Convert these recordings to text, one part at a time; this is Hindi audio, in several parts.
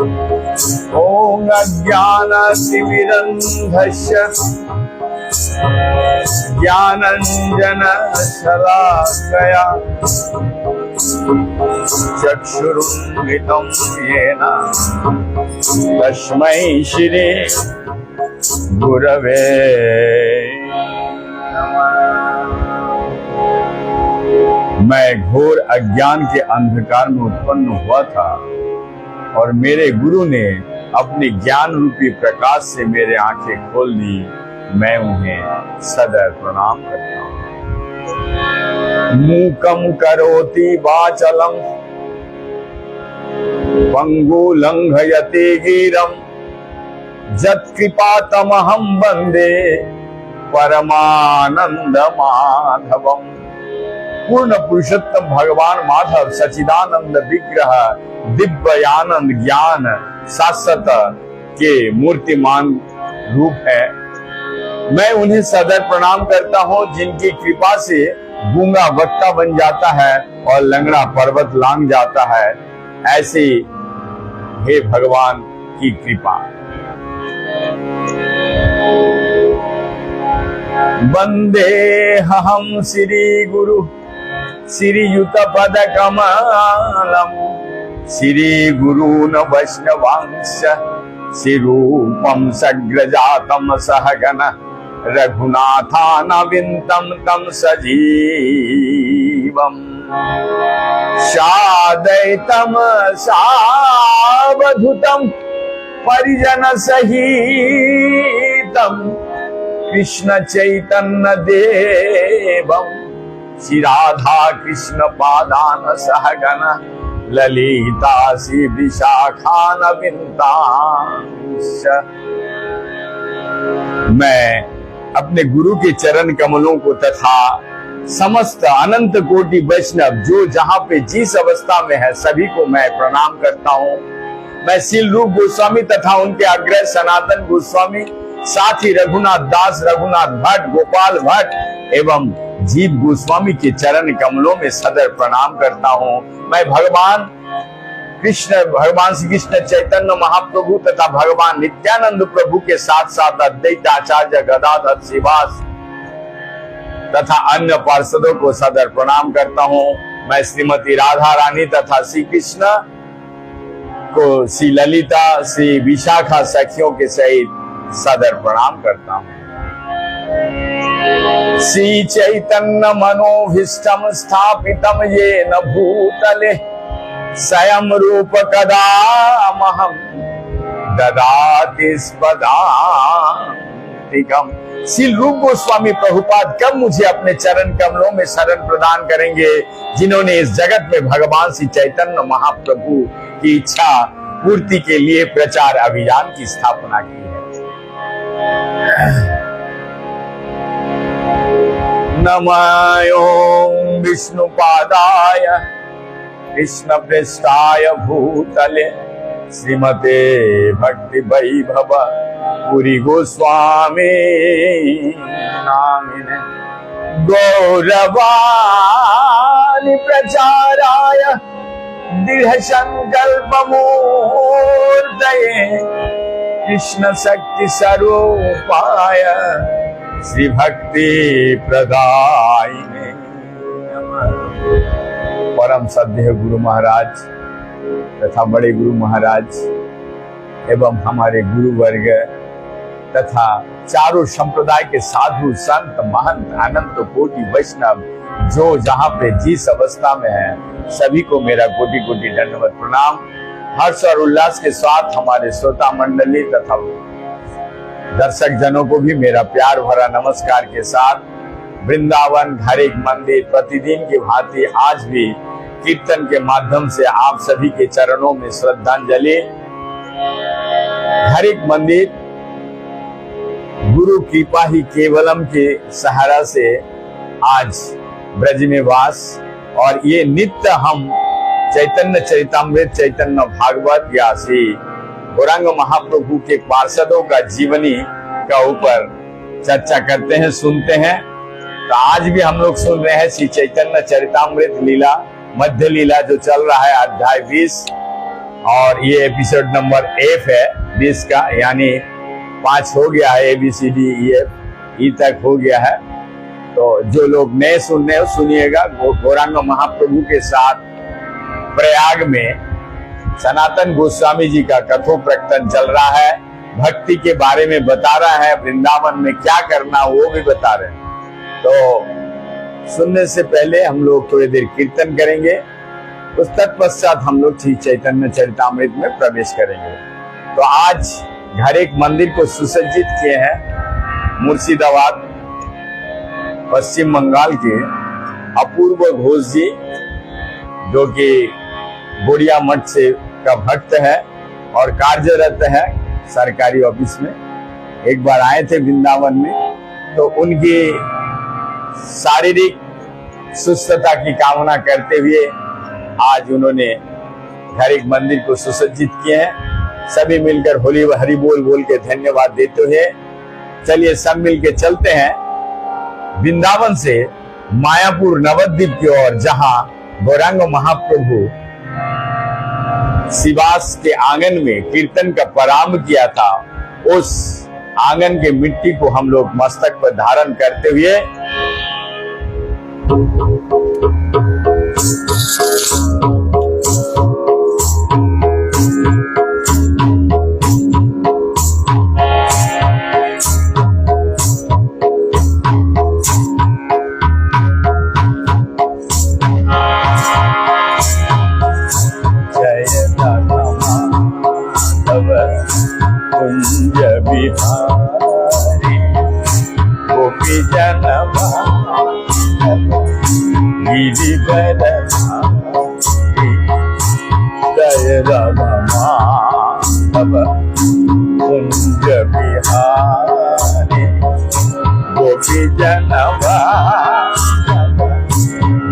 ॐ अज्ञानतिमिरन्धस्य ज्ञानञ्जनशलाकया चक्षुरुन्मिलितं येन तस्मै श्री गुरवे नमः। मैं घोर अज्ञान के अंधकार में उत्पन्न हुआ था और मेरे गुरु ने अपने ज्ञान रूपी प्रकाश से मेरे आंखें खोल दी। मैं उन्हें सदैव प्रणाम करता हूँ। मूकं करोति वाचालं पंगु लंघयते गिरं यत्कृपातमहं वन्दे परमानंद माधवम। पूर्ण पुरुषोत्तम भगवान माधव सचिदानंद विग्रह दिव्यानंद ज्ञान शाश्वत के मूर्तिमान रूप है। मैं उन्हें सदैव प्रणाम करता हूँ जिनकी कृपा से गूंगा वक्ता बन जाता है और लंगड़ा पर्वत लांग जाता है। ऐसे हे भगवान की कृपा। वंदे हम श्री गुरु श्रीयुत पद कमलम श्री गुरून् वैष्णवांश श्रीरूपम सग्रजातम सहगन रघुनाथानविंदं तं सजीवम साद्वैतं सावधूतं परिजन सहितं कृष्ण चैतन्य देवं श्री राधा कृष्ण पादान सहगन ललिता श्री विशाखान्वितांश। मैं अपने गुरु के चरण कमलों को तथा समस्त अनंत कोटि वैष्णव जो जहाँ पे जिस अवस्था में है सभी को मैं प्रणाम करता हूँ। मैं शील रूप गोस्वामी तथा उनके अग्रज सनातन गोस्वामी साथ ही रघुनाथ दास रघुनाथ भट्ट गोपाल भट्ट एवं जीव गोस्वामी के चरण कमलों में सदैव प्रणाम करता हूँ। मैं भगवान श्री कृष्ण चैतन्य महाप्रभु तथा भगवान नित्यानंद प्रभु के साथ साथ अद्वैत आचार्य गदाधर श्रीवास तथा अन्य पार्षदों को सदैव प्रणाम करता हूँ। मैं श्रीमती राधा रानी तथा श्री कृष्ण को श्री ललिता श्री विशाखा सखियों के सहित सदैव प्रणाम करता हूँ। श्री चैतन्य मनोभीष्टम स्थापितम येन भूतले स्वयं रूप कदा महं ददाति स्पदान्तिकम्। श्री रूप गोस्वामी प्रभुपाद कब मुझे अपने चरण कमलों में शरण प्रदान करेंगे जिन्होंने इस जगत में भगवान श्री चैतन्य महाप्रभु की इच्छा पूर्ति के लिए प्रचार अभियान की स्थापना की है। नमो विष्णुपादाय कृष्ण पृष्ठाय भूतले श्रीमते भक्ति वैभव पुरी गोस्वामी नामिने गौरवाणी प्रचाराय दृढ़ संकल्प मूर्तये कृष्ण शक्ति स्वरूपाय श्री भक्ति प्रदायिने नमः। परम श्रद्धेय गुरु महाराज तथा बड़े गुरु महाराज एवं हमारे गुरु वर्ग तथा चारों संप्रदाय के साधु संत महंत अनंत कोटि वैष्णव जो जहाँ पे जिस अवस्था में है सभी को मेरा कोटि कोटि दंडवत प्रणाम। हर्ष और उल्लास के साथ हमारे श्रोता मंडली तथा दर्शक जनों को भी मेरा प्यार भरा नमस्कार के साथ वृंदावन हर एक मंदिर प्रतिदिन की भांति आज भी कीर्तन के माध्यम से आप सभी के चरणों में श्रद्धांजलि। हर एक मंदिर गुरु कृपा ही केवलम के सहारा से आज ब्रज में वास और ये नित्य हम चैतन्य चरितामृत चैतन्य भागवत या श्री गौरांग महाप्रभु के पार्षदों का जीवनी का ऊपर चर्चा करते हैं सुनते हैं। तो आज भी हम लोग सुन रहे हैं श्री चैतन्य चरितामृत लीला मध्य लीला जो चल रहा है अध्याय 20 और ये एपिसोड नंबर 8 है 20 का, यानी 5 हो गया है, ABCDEF तक हो गया है। तो जो लोग नए सुन रहे हो सुनिएगा। गौरांग महाप्रभु के साथ प्रयाग में सनातन गोस्वामी जी का कथोपकथन चल रहा है, भक्ति के बारे में बता रहा है, वृंदावन में क्या करना वो भी बता रहे हैं। तो सुनने से पहले हम लोग थोड़ी देर कीर्तन करेंगे, उस तत्पश्चात हम लोग श्री चैतन्य चरितामृत में प्रवेश करेंगे। तो आज हर एक मंदिर को सुसज्जित किए हैं। मुर्शिदाबाद पश्चिम बंगाल के अपूर्व घोष जी, जो कि गोड़िया मठ से का भक्त है और कार्यरत है सरकारी ऑफिस में, एक बार आए थे वृंदावन में। तो उनकी शारीरिक सुस्थता की कामना करते हुए आज उन्होंने हर एक मंदिर को सुसज्जित किए हैं। सभी मिलकर होली हरि बोल बोल के धन्यवाद देते हुए चलिए सब मिल के चलते हैं वृंदावन से मायापुर नवद्वीप की ओर, जहां गौरांग महाप्रभु शिवास के आंगन में कीर्तन का प्रारंभ किया था। उस आंगन के मिट्टी को हम लोग मस्तक पर धारण करते हुए कुंज बिहारी गोपी जनवा गिरिवर जय राधा माधव कुंज बिहारी गोपी जनवा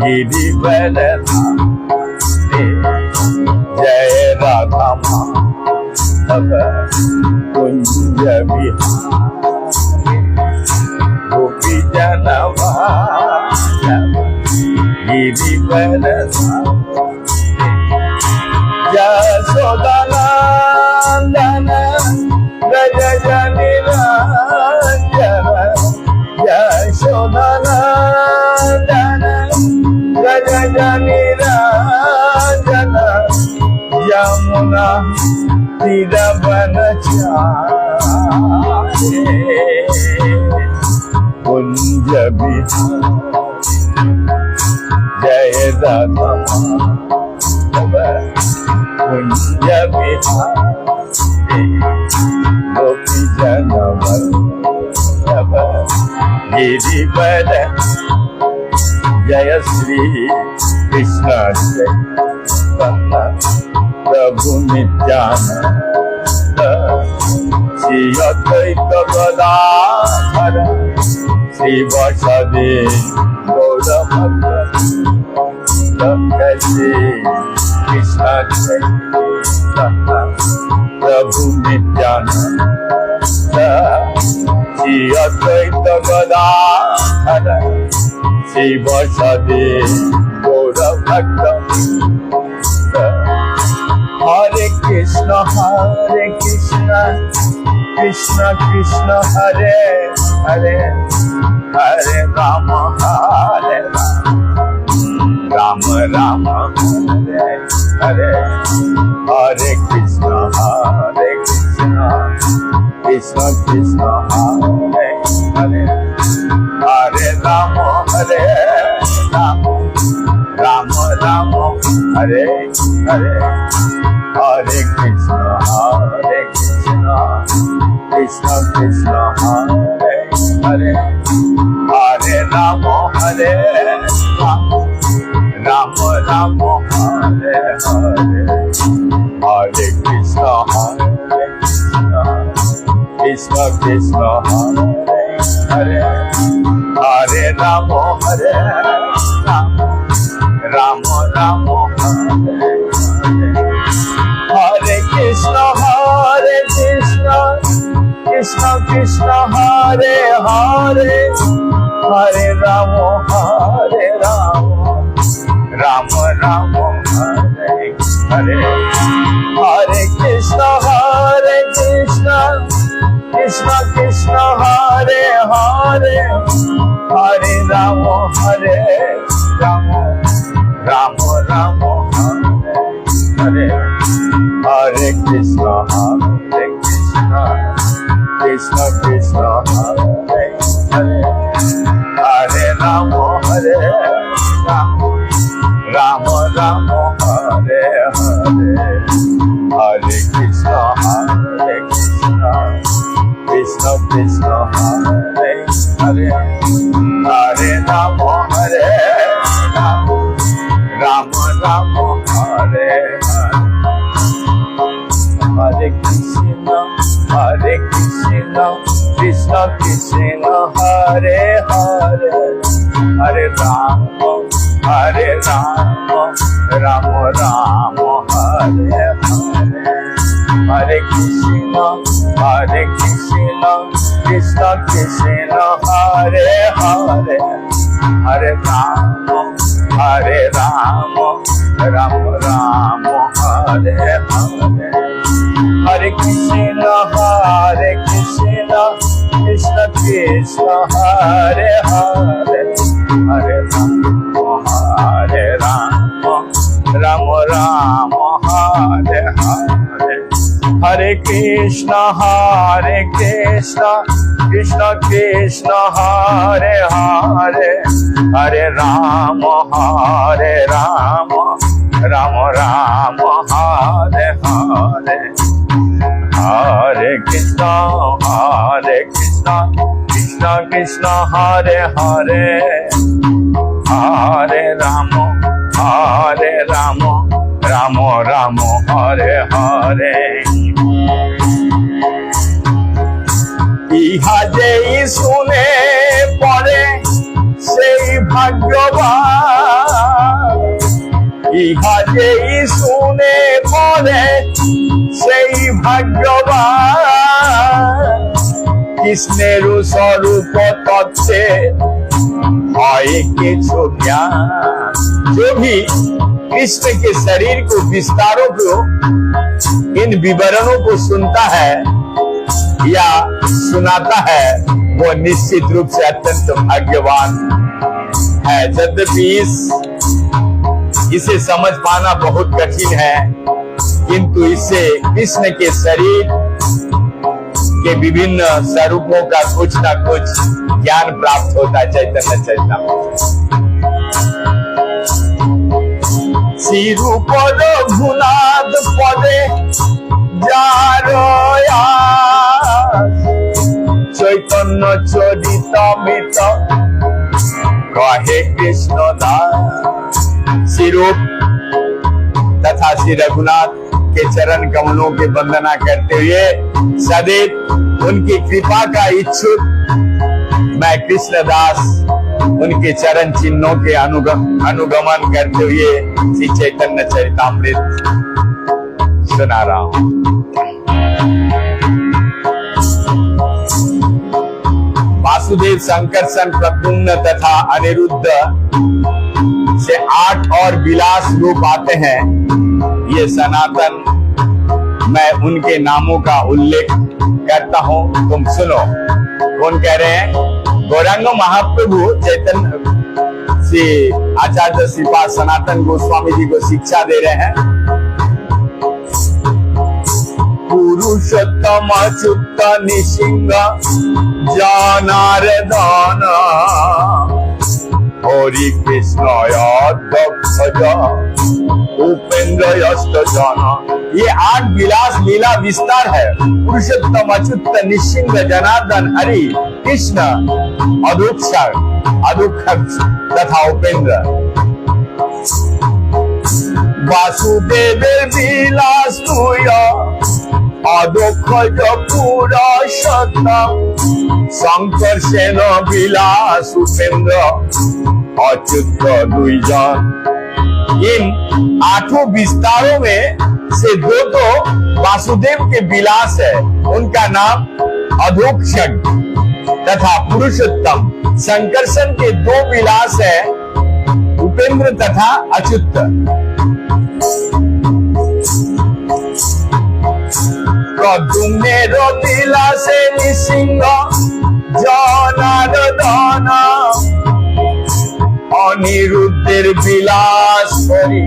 गिरिवर जय राधा माधव कुंज बिहारी गोपी जनवा गिरिवर यशोदा नंदन गज निरंजन, यशोदा नंदन गज निरंजन, यमुना तीरवन कुंज बिहारी जय राधा माधव कुंज बिहारी गोपी जनवा गिरिवर जय श्री कृष्ण चैतन्य प्रभु नित्यानंद श्री अद्वैत गदाधर श्रीवासदि गौरभद्र श्री कृष्ण चैतन्य प्रभु नित्यानंद श्री अद्वैत गदाधर श्रीवासदि गौरभद्र। हरे कृष्ण कृष्ण कृष्ण हरे हरे, हरे राम राम राम हरे हरे, हरे कृष्ण कृष्ण कृष्ण हरे हरे, हरे राम राम राम हरे हरे, हरे कृष्ण कृष्ण कृष्ण हरे हरे, हरे राम राम राम हरे हरे, हरे कृष्ण कृष्ण कृष्ण हरे हरे, हरे राम राम राम हरे हरे, हरे कृष्ण कृष्ण कृष्ण हरे हरे, हरे राम राम राम हरे हरे हरे कृष्ण कृष्ण कृष्ण हरे हरे हरे राम राम राम हरे हरे कृष्ण कृष्ण कृष्ण हरे हरे हरे राम राम राम हरे हरे हरे कृष्ण कृष्ण कृष्ण हरे हरे हरे राम राम राम हरे हरे कृष्ण कृष्ण कृष्ण हरे हरे हरे राम राम राम हरे हरे हरे कृष्ण कृष्ण कृष्ण हरे हरे हरे राम राम राम हरे हरे हरे कृष्ण कृष्ण कृष्ण हरे हरे हरे राम राम राम हरे हरे हरे कृष्ण कृष्ण कृष्ण हरे हरे हरे राम राम राम हरे हरे हरे कृष्ण कृष्ण कृष्ण हरे हरे हरे राम राम राम हरे हरे ইহা যেই শুনে পড়ে সেই ভাগ্যবান ইহা যেই শুনে পড়ে সেই ভাগ্যবান কৃষ্ণের স্বরূপ তত্ত্বে হয় কিছু ज्ञान जो भी कृष्ण के शरीर को विस्तारों को इन विवरणों को सुनता है या सुनाता है वो निश्चित रूप से अत्यंत भाग्यवान है। यद्यपि इसे समझ पाना बहुत कठिन है, किंतु इससे कृष्ण के शरीर के विभिन्न स्वरूपों का कुछ न कुछ ज्ञान प्राप्त होता है। चैतन्य चरितामृत श्रीरूप रघुनाथ पदे जारया चैतन्य चरितामृत कहे कृष्ण दास। श्रीरूप तथा श्री रघुनाथ के चरण कमलों की वंदना करते हुए सदैव उनकी कृपा का इच्छुक मैं कृष्णदास उनके चरण चिन्हों के अनुगमन करते हुए श्री चैतन्य चरितामृत सुना रहा हूं। वासुदेव, संकर्षण, प्रद्युम्न तथा अनिरुद्ध से 8 और विलास रूप आते हैं। ये सनातन मैं उनके नामों का उल्लेख करता हूं, तुम सुनो। कौन कह रहे हैं? गौरांग महाप्रभु चैतन्य श्री आचार्य श्रीपाद सनातन गोस्वामी जी को शिक्षा दे रहे हैं। पुरुषोत्तम अच्युत निसिंह जनार्दन हरि कृष्ण अध्यक्ष उपेंद्र यस्त जन। ये 8 विलास लीला विस्तार है। पुरुषोत्तम अच्युत निसिंह जनार्दन हरि कृष्ण अधोक्षज तथा उपेंद्र। वासुदेव विलास अधोक्षज पुरुषोत्तम संकर्षण विलास उपेंद्र अच्युत 2 जन। इन 8 विस्तारों में से 2 तो वासुदेव के विलास है, उनका नाम अधोक्षज तथा पुरुषोत्तम। संकर्षण के 2 विलास है, उपेंद्र तथा अच्युत। প্রদ্যুম্নের বিলাসে নৃসিংহ জনার্দন, অনিরুদ্ধের বিলাস করি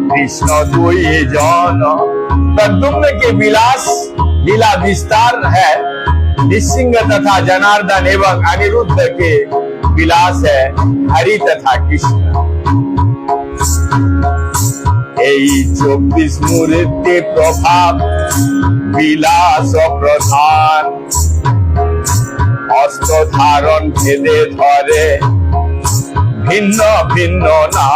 कृष्ण दुई जन। प्रद्युम्न के विलास लीला विस्तार है, नृसिंह तथा जनार्दन एवं अनिरुद्ध के विलास है हरि तथा कृष्ण। এই 24 মূর্তি প্রভাব বিলাস প্রধান, অস্ত্র ধারণ ভেদে ধরে भिन्न भिन्न ना।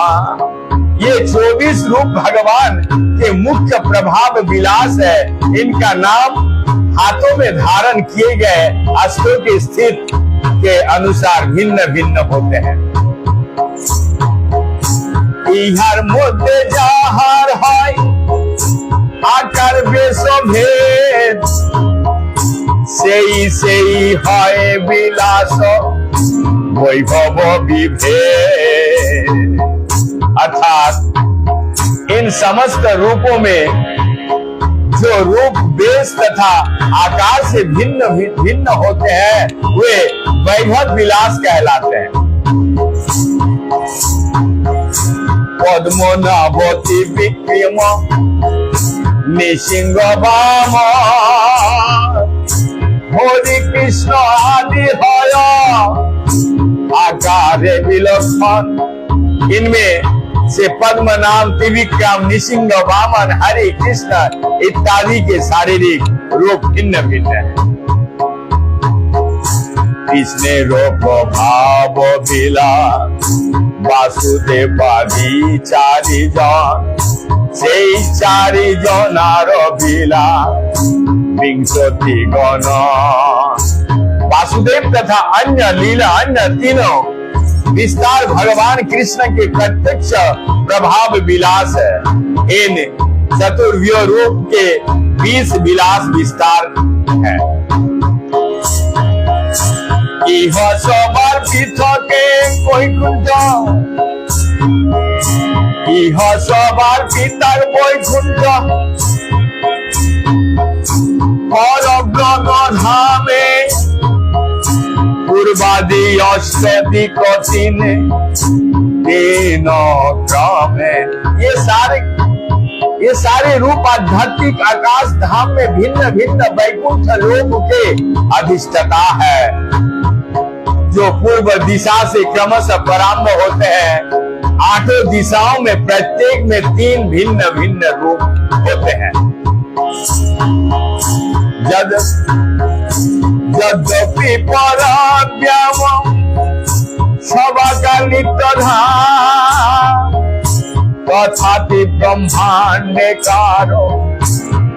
ये 24 रूप भगवान के मुख्य प्रभाव विलास है। इनका नाम हाथों में धारण किए गए अस्त्रों की स्थिति के अनुसार भिन्न भिन्न होते हैं। इहार मध्य जाहार है आकार बेश भेद, सेई है विलास वैभव विभेद। अर्थात इन समस्त रूपों में जो रूप बेश तथा आकार से भिन्न भिन्न होते हैं वे वैभव विलास कहलाते हैं। पद्मनाभति विक्रम नृसिंह वाम हरि कृष्ण आदि है आकार विलक्षण। इनमें से पद्म नाम त्रिविक्रम नृसिंह वामन हरि कृष्ण इत्यादि के शारीरिक रूप भिन्न भिन्न है। कृष्ण रूप भाव बिला वासुदेवादि चारि जन, से चारि जनार बिला विंशति गण। वासुदेव तथा अन्य लीला अन्य तीनों विस्तार भगवान कृष्ण के प्रत्यक्ष प्रभाव विलास है। इन चतुर्व्यूह रूप के 20 विलास विस्तार है। इह सबार पृथके बैकुंठ, इह सबार पितार बैकुंठ परब्रह्म धामे पूर्वादि अष्टदि कठिन तीन क्रमे। ये सारे रूप आध्यात्मिक आकाश धाम में भिन्न भिन्न वैकुंठ लोक के अधिष्ठता है, जो पूर्व दिशा से क्रमशः प्रारंभ होते हैं। 8 दिशाओं में प्रत्येक में 3 भिन्न भिन्न रूप होते हैं। यद्यपि परव्याम सभा का नित्य धाम, तथापि ब्रह्मांडे कारो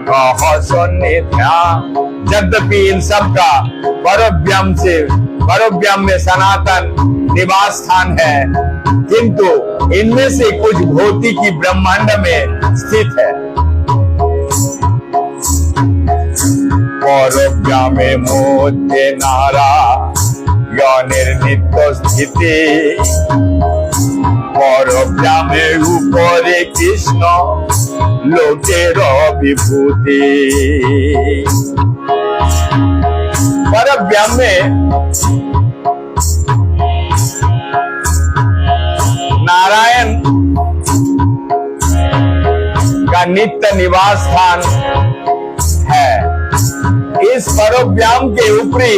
कह सन्निध्या। यद्यपि इन सब का परव्याम में सनातन निवास स्थान है, किंतु इनमें से कुछ भौतिकी ब्रह्मांड में स्थित है। परव्यामे मध्य नारायणेर नित्य स्थिति, परव्यामे ऊपरे कृष्ण लोकेर विभूति। परव्याम में नारायण का नित्य निवास स्थान है। इस परव्याम के ऊपरी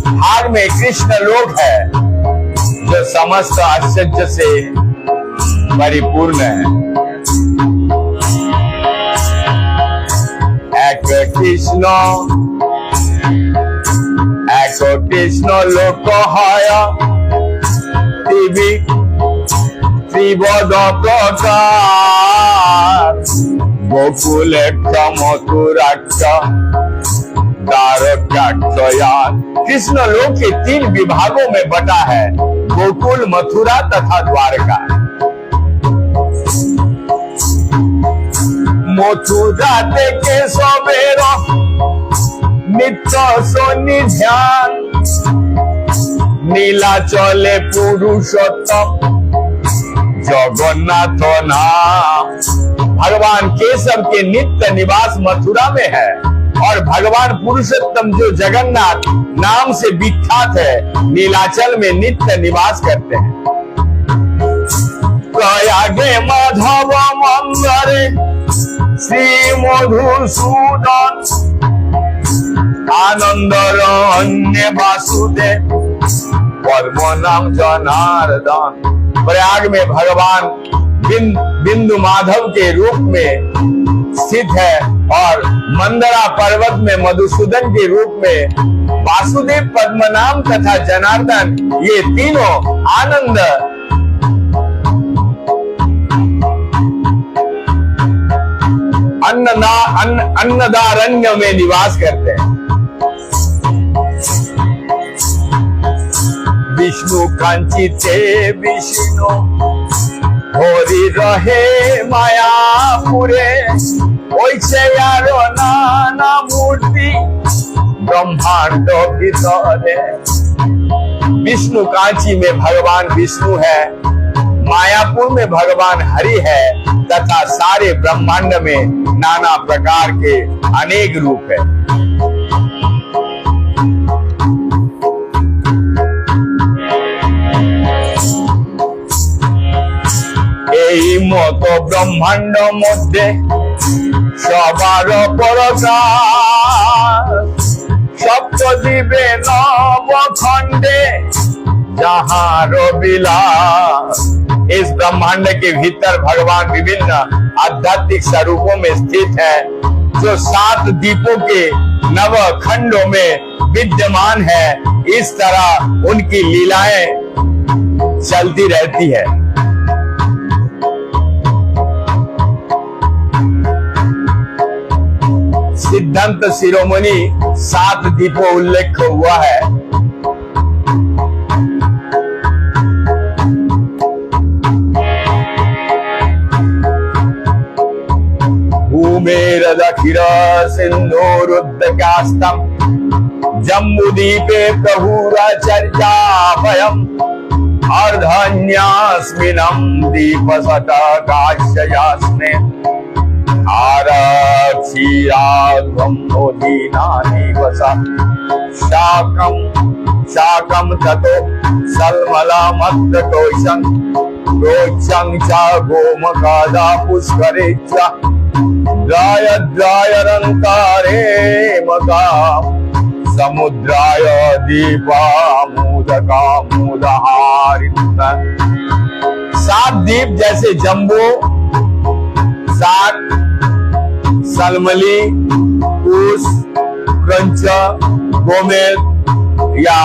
भाग में कृष्ण लोक है, जो समस्त आश्चर्य से परिपूर्ण है। एक कृष्ण लोक है त्रिवद प्रकार, गोकुल मथुराक्ष द्वारकाक्षयान। कृष्ण लोक के 3 विभागों में बटा है, गोकुल मथुरा तथा द्वारका। मथुरा के सवेर नित्य सन्निध्यान, नीलाचले पुरुषोत्तम जगन्नाथ नाम। भगवान केशव के नित्य निवास मथुरा में है और भगवान पुरुषोत्तम जो जगन्नाथ नाम से विख्यात है नीलाचल में नित्य निवास करते हैं। प्रयागे माधव मंदिरे श्री मधुसूदन आनंदरण्य वासुदेव पद्म नाम जनार्दन। प्रयाग में भगवान बिंदु माधव के रूप में स्थित है और मंदरा पर्वत में मधुसूदन के रूप में वासुदेव पद्मनाम तथा जनार्दन, ये तीनों आनंद अन्नदारण्य में निवास करते हैं। विष्णु कांचिते विष्णु हरि रहे मायापुरे ओइसे यारो नाना मूर्ति ब्रह्मांड भीतरे। विष्णु कांची में भगवान विष्णु है, मायापुर में भगवान हरि है तथा सारे ब्रह्मांड में नाना प्रकार के अनेक रूप है। এই মতো ব্রহ্মাণ্ড মধ্যে সবার পরকার সপ্তদ্বীপে নবখণ্ডে जहां बिलास। इस ब्रह्मांड के भीतर भगवान विभिन्न आध्यात्मिक स्वरूपों में स्थित है जो 7 द्वीपों के नव खंडों में विद्यमान है। इस तरह उनकी लीलाएं चलती रहती है। सिद्धांत शिरोमणि 7 द्वीपों उल्लेख हुआ है। भूमेरदखिल सिन्धुरुद्धकास्तं जम्बूद्वीपे प्रभुराचर्याभयम् अर्धन्यास्मिनं दीपशतकाश्ययास्मे आरक्षीराध्वं मोदीनानि वसा शाकं ततो सल्मलमत्तकोशं रोचं च गोमकादा पुष्करे च द्रायरंकारे मका समुद्राय दीपामुदकामुदहारित। 7 द्वीप जैसे जम्बू, साक, सलमली, कुश, क्रंच, गोमेद या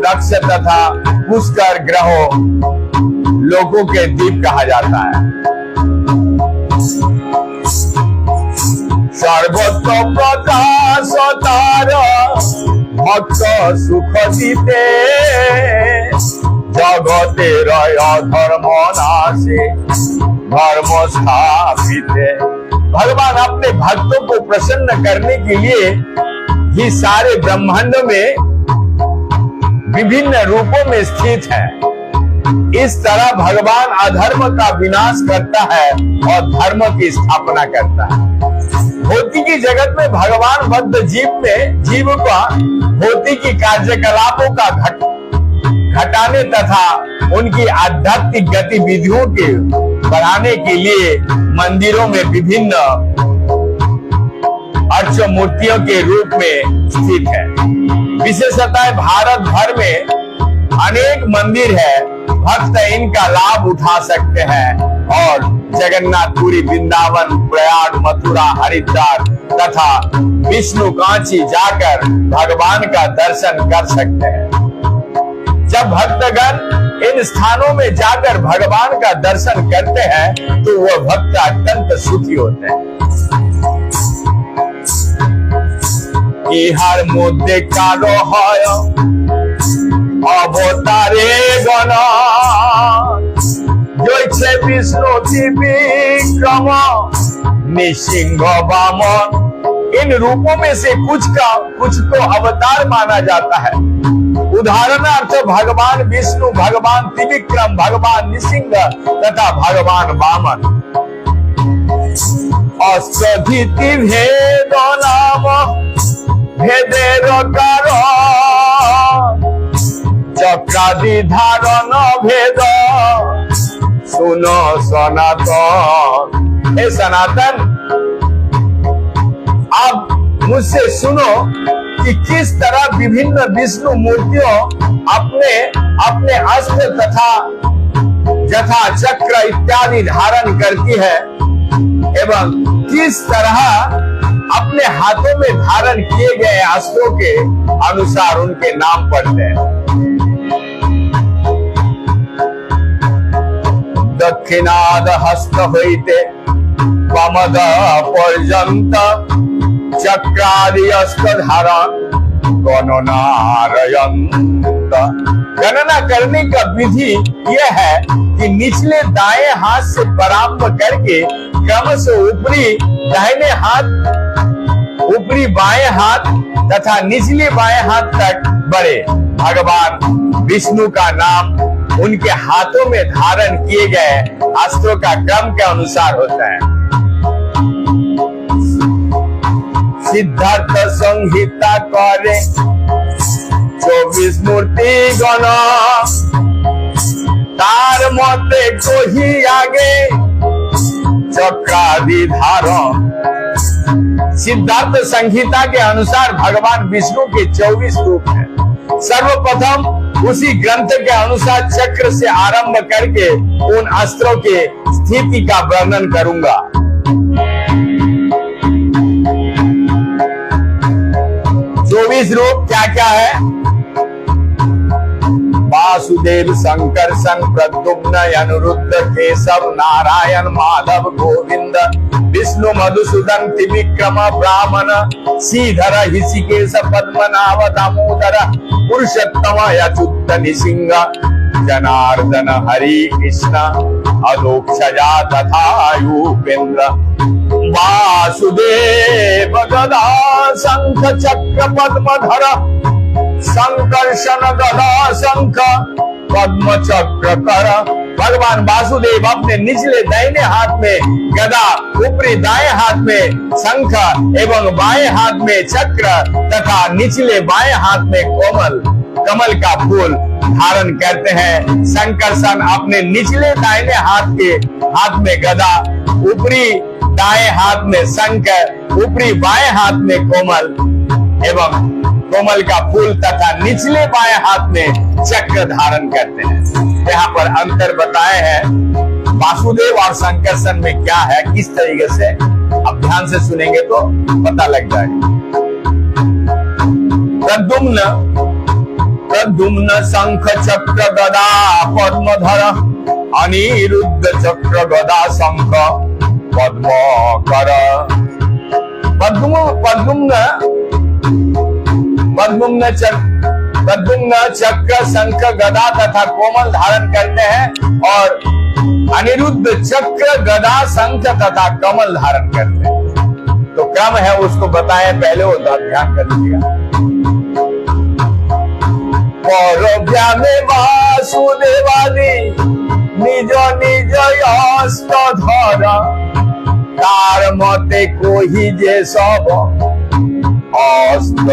रक्ष तथा पुष्कर ग्रहों लोगों के द्वीप कहा जाता है। सर्वत्र प्रकाश तार भक्त सुख दीते जगते रय धर्म नाशे धर्म स्थापित। भगवान अपने भक्तों को प्रसन्न करने के लिए ही सारे ब्रह्मांड में विभिन्न रूपों में स्थित है। इस तरह भगवान अधर्म का विनाश करता है और धर्म की स्थापना करता है। भौतिकी जगत में भगवान बद्ध जीव का भौतिकी कार्यकलापों का घटाने तथा उनकी आध्यात्मिक गतिविधियों के बढ़ाने के लिए मंदिरों में विभिन्न अर्च मूर्तियों के रूप में स्थित है। विशेषतः भारत भर में अनेक मंदिर है, भक्त इनका लाभ उठा सकते हैं और जगन्नाथपुरी, वृंदावन, प्रयाग, मथुरा, हरिद्वार तथा विष्णु कांची जाकर भगवान का दर्शन कर सकते हैं। जब भक्तगण इन स्थानों में जाकर भगवान का दर्शन करते हैं तो वह भक्त अत्यंत सुखी होते हैं। इहार मध्य कारो হয় अवतारे गण जैसे विष्णु विक्रम निसिंह वामन। इन रूपों में से कुछ तो अवतार माना जाता है। उदाहरणार्थ भगवान विष्णु, भगवान त्रिविक्रम, भगवान निसिंह तथा भगवान वामन। অষ্টধীতি ভেদ নাম ভেদের কারণ চক্রাদি ধারণ ভেদ सुनो सनातन। हे सनातन, आप मुझसे सुनो कि किस तरह विभिन्न विष्णु मूर्तियों अपने अपने अस्त्र तथा जथा चक्र इत्यादि धारण करती है एवं किस तरह अपने हाथों में धारण किए गए अस्त्रों के अनुसार उनके नाम पढ़ते हैं। दक्षिणाद हस्त होइते वामद पर्यंत चक्रादि अस्त्र धारण गणनारयंत। गणना करने का विधि यह है कि निचले दाएं हाथ से प्रारंभ करके क्रम से ऊपरी दाहिने हाथ, ऊपरी बाएं हाथ तथा निचले बाएं हाथ तक बढ़े। भगवान विष्णु का नाम उनके हाथों में धारण किए गए अस्त्रों का क्रम के अनुसार होता है। सिद्धार्थ संहिता करे 24 मूर्ति गण तार मते कोही आगे चक्रादि धारण। सिद्धार्थ संहिता के अनुसार भगवान विष्णु के 24 रूप हैं। सर्वप्रथम उसी ग्रंथ के अनुसार चक्र से आरंभ करके उन अस्त्रों के स्थिति का वर्णन करूंगा। 24 रूप क्या क्या है? वासुदेव, शंकरसन, प्रद्युम्न, अनिरुद्ध, केशव, नारायण, माधव, गोविंद, विष्णु, मधुसूदन, त्रिविक्रम, ब्राह्मण, श्रीधर, ऋषिकेश, पद्मनाभ, दामोदर, पुरुषोत्तम, अच्युत, नृसिंह, जनार्दन, हरि कृष्ण, अधोक्षजा तथा यूपेन्द्र। वासुदेव गदा शंख चक्र पद्मधर संकर्षण गदा शंख पद्म चक्र कर। भगवान वासुदेव अपने निचले दाहिने हाथ में गदा, ऊपरी दाएं हाथ में शंख एवं बाएं हाथ में चक्र तथा निचले बाएं हाथ में कमल का फूल धारण करते हैं। शंकरसन अपने निचले दाहिने हाथ में गदा, ऊपरी दाएं हाथ में शंख, ऊपरी बाएं हाथ में कोमल का फूल तथा निचले बाएं हाथ में चक्र धारण करते हैं। यहाँ पर अंतर बताए हैं वासुदेव और शंकरसन में क्या है, किस तरीके से। अब ध्यान से सुनेंगे तो पता लग जाएगा। प्रद्युम्न शंख चक्र गदा पद्मधर अनिरुद्ध चक्र गदा शंख पद्म कर। प्रद्युम्न चक्र शंख गदा तथा कोमल धारण करते हैं और अनिरुद्ध चक्र गदा शंख तथा कमल धारण करते हैं। तो क्रम है उसको बताएं, पहले वो ध्यान कर लीजिएगा। वासुदेवादि निज निज हस्त धर तार मते कोही जे सब अस्त्र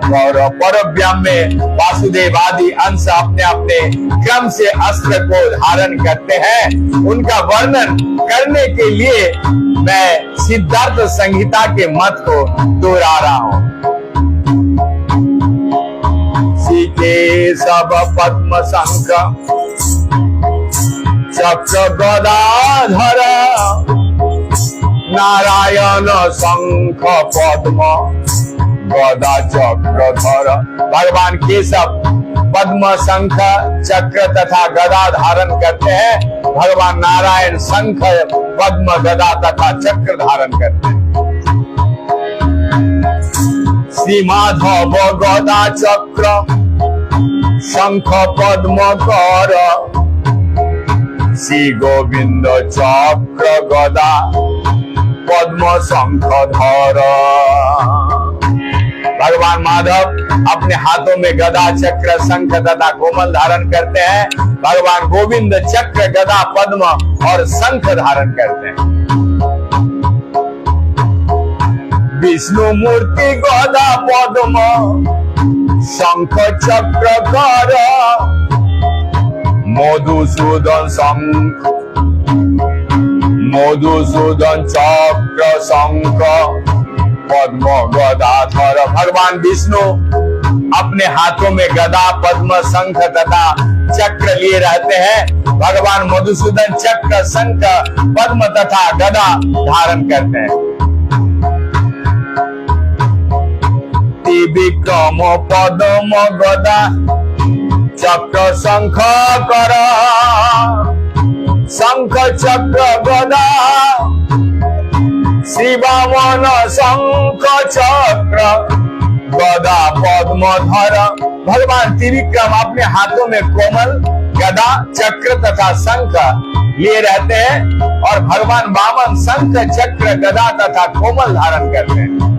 कर। परब्रह्म में वासुदेव आदि अंश अपने अपने क्रम से अस्त्र को धारण करते हैं। उनका वर्णन करने के लिए मैं सिद्धार्थ संहिता के मत को दोहरा रहा हूं। केशव पद्म शंख चक्र गदाधर नारायण शंख पद्म गदा चक्रधर। भगवान केशव पद्म शंख चक्र तथा गदा धारण करते हैं। भगवान नारायण शंख पद्म गदा तथा चक्र धारण करते हैं। श्री माधव गदा चक्र शंख पद्म कर। श्री गोविंद चक्र गदा पद्म शंख धर। भगवान माधव अपने हाथों में गदा चक्र शंख तथा कोमल धारण करते हैं। भगवान गोविंद चक्र गदा पद्म और शंख धारण करते हैं। विष्णु मूर्ति गदा पद्म शंख चक्र कर मधुसूदन चक्र शंख पद्म गदाधर। भगवान विष्णु अपने हाथों में गदा पद्म शंख तथा चक्र लिए रहते हैं। भगवान मधुसूदन चक्र शंख पद्म तथा गदा धारण करते हैं। विक्रम पद्म गदा चक्र शंख कर शंख चक्र गदा श्री वामन शंख चक्र गदा पद्म धर। भगवान त्रिविक्रम अपने हाथों में कोमल गदा चक्र तथा शंख लिए रहते हैं और भगवान वामन शंख चक्र गदा तथा कोमल धारण करते हैं।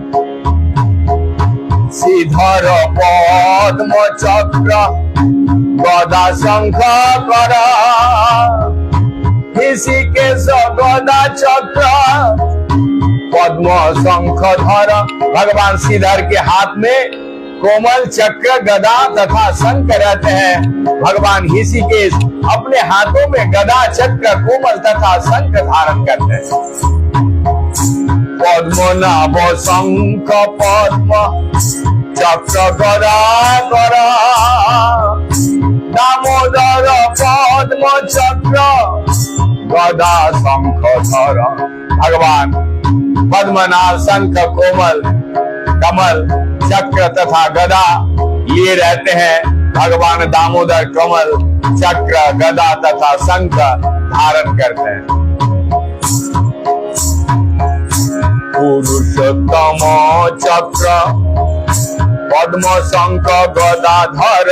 श्रीधर पद्म चक्र गदा शंख कर ऋषिकेश गदा चक्र पद्म शंख धर। भगवान श्रीधर के हाथ में कोमल चक्र गदा तथा शंख रहते हैं। भगवान ऋषिकेश अपने हाथों में गदा चक्र कोमल तथा शंख धारण करते हैं। पद्मनाभ शंख पद्म चक्र गदा कर दामोदर पद्म चक्र गदा शंख धर। भगवान पद्मनाभ शंख कोमल कमल चक्र तथा गदा लिए रहते हैं। भगवान दामोदर कमल चक्र गदा तथा शंख धारण करते हैं। पुरुषोत्तम चक्र पद्म शंख गदा धर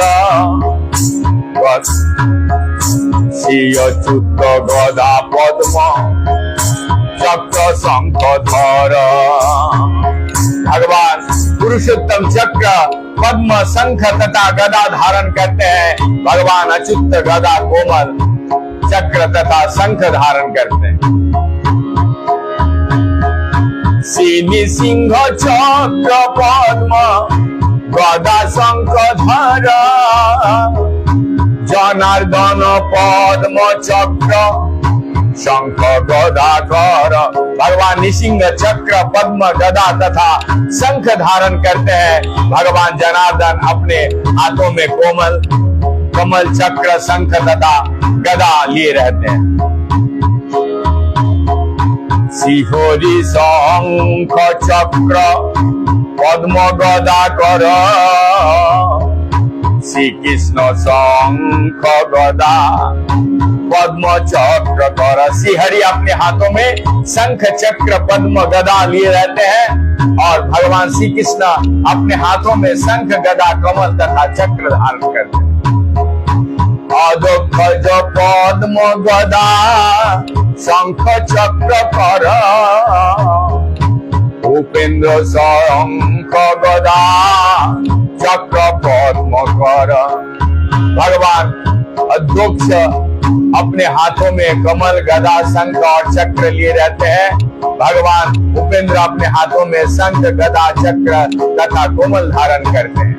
श्रीअच्युत गदा पद्म चक्र शंख धर। भगवान पुरुषोत्तम चक्र पद्म शंख तथा गदा धारण करते हैं। भगवान अच्युत गदा कोमल चक्र तथा शंख धारण करते हैं। श्री सिंह चक्र पद्म गदा शंख धर जनार्दन पद्म चक्र शंख गदा कर। भगवान निसिंह चक्र पद्म गदा तथा शंख धारण करते हैं। भगवान जनार्दन अपने हाथों में कोमल कमल चक्र शंख तथा गदा लिए रहते हैं। श्रीहरि शंख चक्र पद्म गदा कर श्री कृष्ण शंख गदा पद्म चक्र कर। श्रीहरि अपने हाथों में शंख चक्र पद्म गदा लिए रहते हैं और भगवान श्री कृष्ण अपने हाथों में शंख गदा कमल तथा चक्र धारण करते हैं। अधोक्षज पद्म गदा शंख चक्र कर उपेंद्र शंख गदा चक्र पद्म कर। भगवान अध्यक्ष अपने हाथों में कमल गदा शंख और चक्र लिए रहते हैं। भगवान उपेंद्र अपने हाथों में शंख गदा चक्र तथा कोमल धारण करते हैं।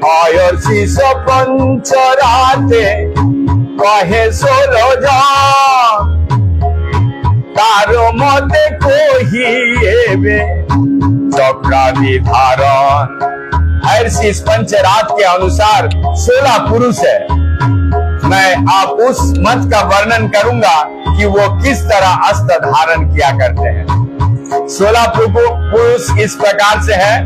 आयर शीश पंचराते कहे सोलो जा तारो मते कोहिएबे चक्रादि धारण। शीश पंचरात के अनुसार 16 पुरुष है। मैं आप उस मत का वर्णन करूंगा कि वो किस तरह अस्त्र धारण किया करते हैं। 16 पुरुष इस प्रकार से है।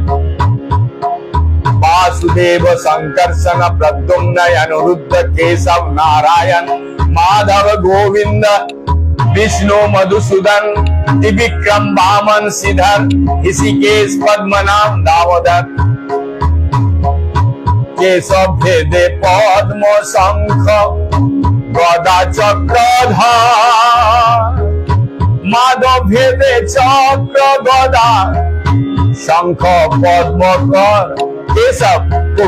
वासुदेव संकर्षण प्रद्युम्न अनिरुद्ध केशव नारायण माधव गोविंद विष्णु मधुसूदन त्रिविक्रम वामन श्रीधर ऋषिकेश पद्मनाभ दामोदर। केशव भेदे पद्म शंख गदा चक्रधर माधव भेदे चक्र गदा शंख पद्म कर। केशव को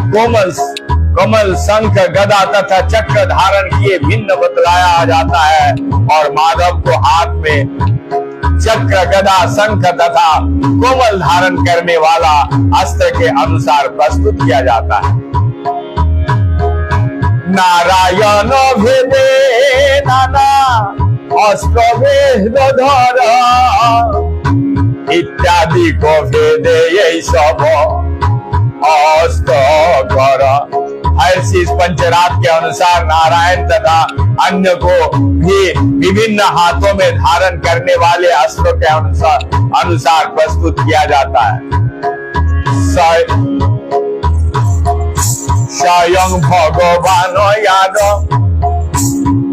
कमल शंख गदा तथा चक्र धारण किए भिन्न बतलाया जाता है और माधव को हाथ में चक्र गदा शंख तथा कोमल धारण करने वाला अस्त्र के अनुसार प्रस्तुत किया जाता है। नारायण भेदे नाना अस्त्र भेदधर इत्यादि को भेदे यही सब अस्त्र कर। हर्षिस पंचरात के अनुसार नारायण तथा अन्य को भी विभिन्न हाथों में धारण करने वाले अस्त्रों के अनुसार प्रस्तुत किया जाता है। स्वयं भगवान याद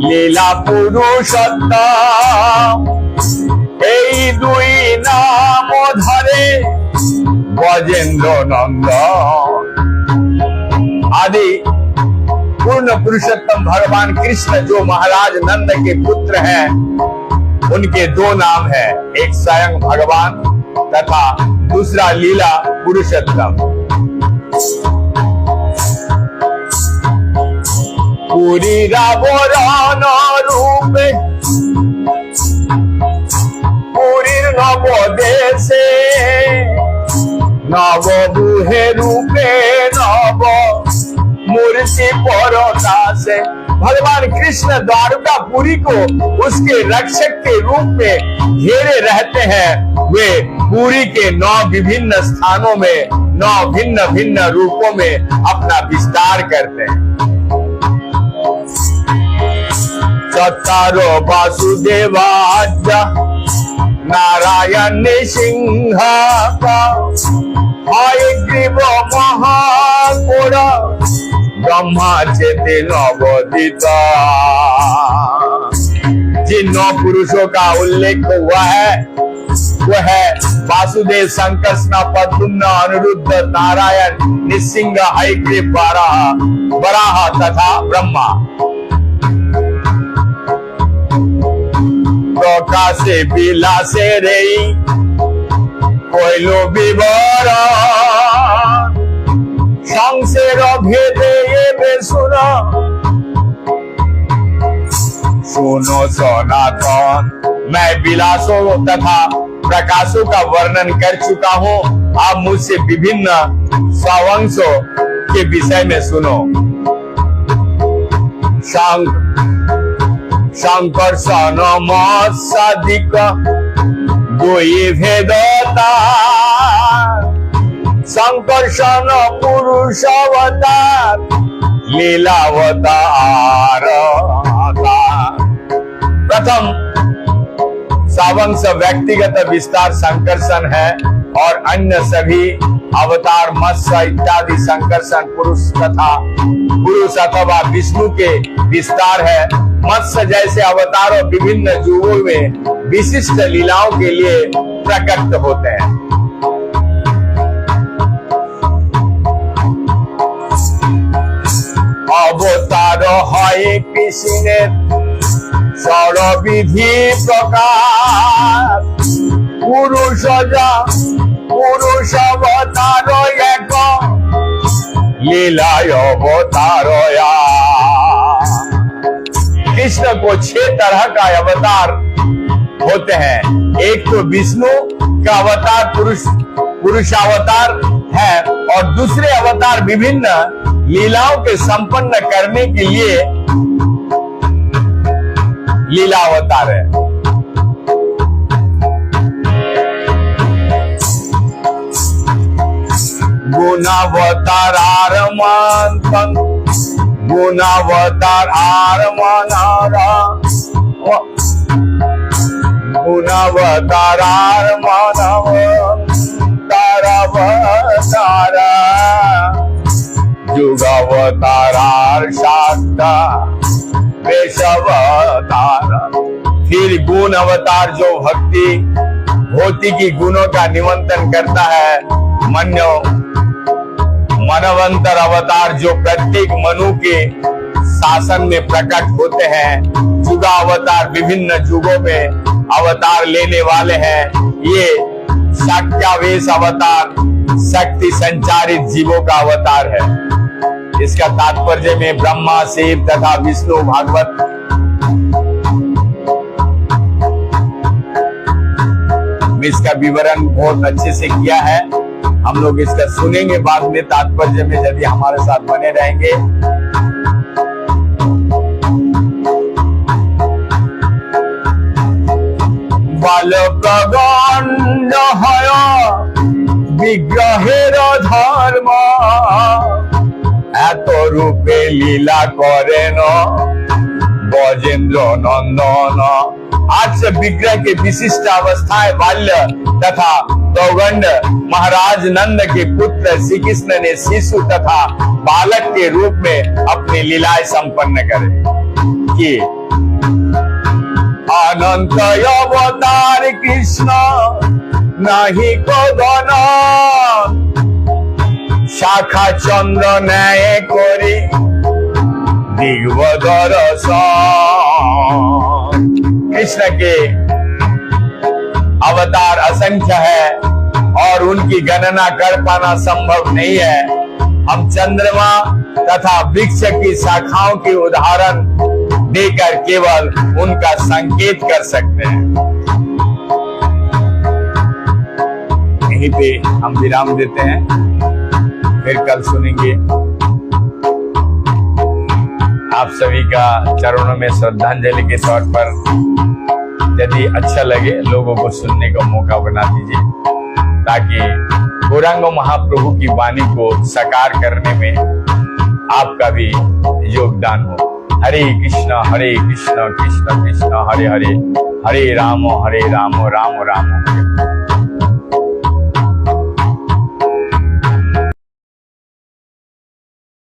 लीला पुरुषोत्तम এই দুই নাম ধরে गजेंद्र नंदन। आदि पूर्ण पुरुषोत्तम भगवान कृष्ण जो महाराज नंद के पुत्र हैं, उनके दो नाम हैं, एक स्वयं भगवान तथा दूसरा लीला पुरुषोत्तम। पूरी रावण रूप पूरी नव देशे नव बुहे रूपे नव मूर्ति परदासे। भगवान कृष्ण द्वारकापुरी को उसके रक्षक के रूप में घेरे रहते हैं। वे पुरी के 9 विभिन्न स्थानों में 9 भिन्न भिन्न रूपों में अपना विस्तार करते हैं। चतारो वासुदेवाज नारायण सिंह का हयग्रीव महापुर ब्रह्मा चेते नवोदिता। जिन 9 पुरुषों का उल्लेख हुआ है वो है वासुदेव, संकर्षण, पद्मनाभ, अनिरुद्ध, नारायण, निसिंह, हयग्रीव, वराह तथा ब्रह्मा। प्रकाशे विलासे रे कोयलो विवर संशेर भेदे ये सुनो सुनो सनातन। मैं विलासों तथा प्रकाशों का वर्णन कर चुका हूँ, आप मुझसे विभिन्न स्वांशों के विषय में सुनो। संकर्षण मत्साधिक दुई भेदता संकर्षण पुरुषावतार लीलावतार। प्रथम सावंश व्यक्तिगत विस्तार संकर्षण है और अन्य सभी अवतार मत्स्य इत्यादि संकर्षण पुरुष अथवा विष्णु के विस्तार है। मत्स्य जैसे अवतारों विभिन्न युगों में विशिष्ट लीलाओं के लिए प्रकट होते हैं। अवतार है कृष्ण सर्वविधि प्रकार पुरुष अवतार एक लीला अवतार। कृष्ण को 6 तरह का अवतार होते हैं। एक तो विष्णु का अवतार पुरुषावतार है और दूसरे अवतार विभिन्न लीलाओं के संपन्न करने के लिए लीला अवतार है। गुणावतार आरमान गुणावतार आरमानारा गुणावतार आरमानव तारावतारा युगावतार शास्ता वेशवतार। फिर गुण अवतार जो भौतिकी गुणों का निमंत्रण करता है। मनवंतर अवतार जो प्रत्येक मनु के शासन में प्रकट होते हैं। युगावतार विभिन्न युगों में अवतार लेने वाले हैं। ये शक्त्यावेश अवतार शक्ति संचारित जीवों का अवतार है। इसका तात्पर्य में ब्रह्मा, शिव तथा विष्णु इसका विवरण बहुत अच्छे से किया है, हम लोग इसका सुनेंगे बाद में तात्पर्य में, यदि हमारे साथ बने रहेंगे। बालकगण হয় বিগ্রহের ধর্ম, এত রূপে লীলা করেন गजेंद्र नंदन। आज से विग्रह के विशिष्ट अवस्थाएं बाल्य तथा दौगंड महाराज नंद के पुत्र श्री कृष्ण ने शिशु तथा बालक के रूप में अपनी लीलाएं संपन्न करे कि अनंत अवतार कृष्ण नहीं को गण, शाखा चंद्र न्याय करी कृष्ण के अवतार असंख्य है और उनकी गणना कर पाना संभव नहीं है। हम चंद्रमा तथा वृक्ष की शाखाओं के उदाहरण देकर केवल उनका संकेत कर सकते हैं। यहीं पे हम विराम देते हैं, फिर कल सुनेंगे। आप सभी का चरणों में श्रद्धांजलि के तौर पर यदि अच्छा लगे लोगों को सुनने का मौका बना दीजिए, ताकि गौरांग महाप्रभु की वाणी को साकार करने में आपका भी योगदान हो। हरे कृष्ण कृष्ण कृष्ण हरे हरे, हरे राम राम राम हरे।